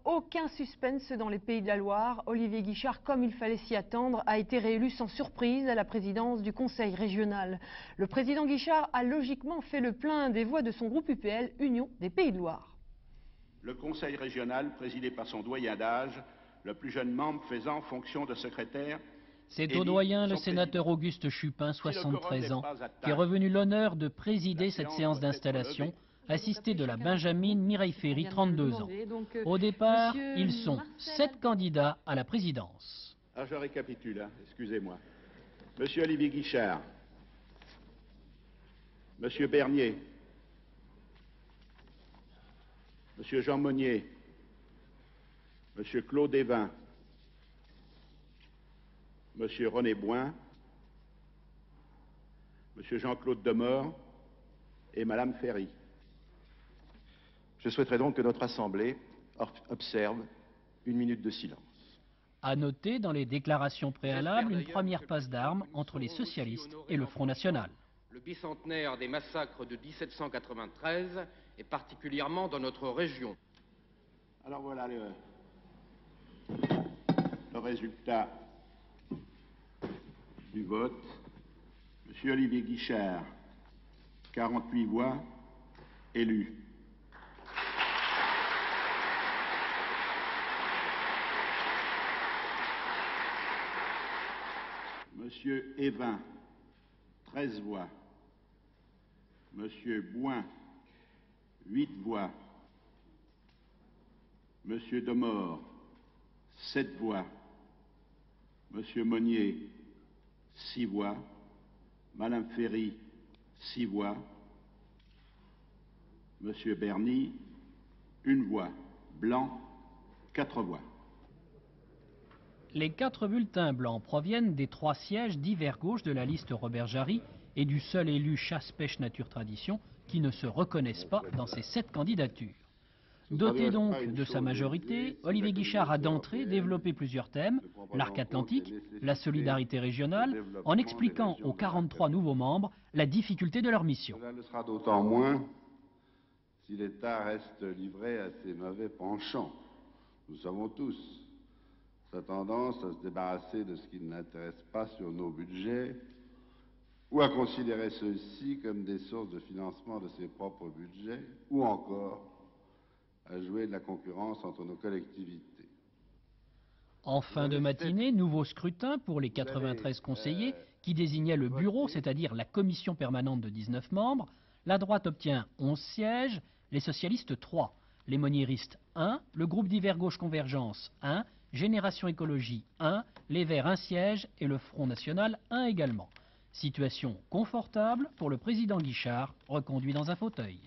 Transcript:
Aucun suspense dans les Pays de la Loire. Olivier Guichard, comme il fallait s'y attendre, a été réélu sans surprise à la présidence du Conseil régional. Le président Guichard a logiquement fait le plein des voix de son groupe UPL, Union des Pays de Loire. Le Conseil régional, présidé par son doyen d'âge, le plus jeune membre faisant fonction de secrétaire. C'est au doyen, le sénateur Auguste Chupin, 73 ans, qui est revenu l'honneur de présider cette séance d'installation, assisté de la Benjamine Mireille Ferry, 32 ans. Au départ, ils sont 7 candidats à la présidence. Alors je récapitule, excusez-moi. Monsieur Olivier Guichard, Monsieur Bernier, Monsieur Jean Monnier, Monsieur Claude Evin, Monsieur René Boin, Monsieur Jean-Claude Demort et Madame Ferry. Je souhaiterais donc que notre Assemblée observe une minute de silence. À noter dans les déclarations préalables une première passe d'armes entre les socialistes et le Front National. Le bicentenaire des massacres de 1793 et particulièrement dans notre région. Alors voilà le résultat du vote. Monsieur Olivier Guichard, 48 voix, élu. Monsieur Evin, 13 voix. Monsieur Boin, 8 voix. Monsieur Demort, 7 voix. Monsieur Monnier, 6 voix. Madame Ferry, 6 voix. Monsieur Berny, 1 voix. Blanc, 4 voix. Les 4 bulletins blancs proviennent des 3 sièges divers gauche de la liste Robert Jarry et du seul élu chasse-pêche-nature-tradition qui ne se reconnaissent pas dans ces 7 candidatures. Doté donc de sa majorité, Olivier Guichard a d'entrée développé plusieurs thèmes, l'arc atlantique, la solidarité régionale, en expliquant aux 43 nouveaux membres la difficulté de leur mission. Cela le sera d'autant moins si l'État reste livré à ses mauvais penchants. Nous savons tous sa tendance à se débarrasser de ce qui ne l'intéresse pas sur nos budgets ou à considérer ceux-ci comme des sources de financement de ses propres budgets ou encore à jouer de la concurrence entre nos collectivités. En fin de matinée, nouveau scrutin pour les 93 conseillers qui désignaient le bureau, c'est-à-dire la commission permanente de 19 membres. La droite obtient 11 sièges, les socialistes 3, les monniéristes 1, le groupe divers gauche convergence 1, Génération Écologie 1, les Verts 1 siège et le Front National 1 également. Situation confortable pour le président Guichard, reconduit dans un fauteuil.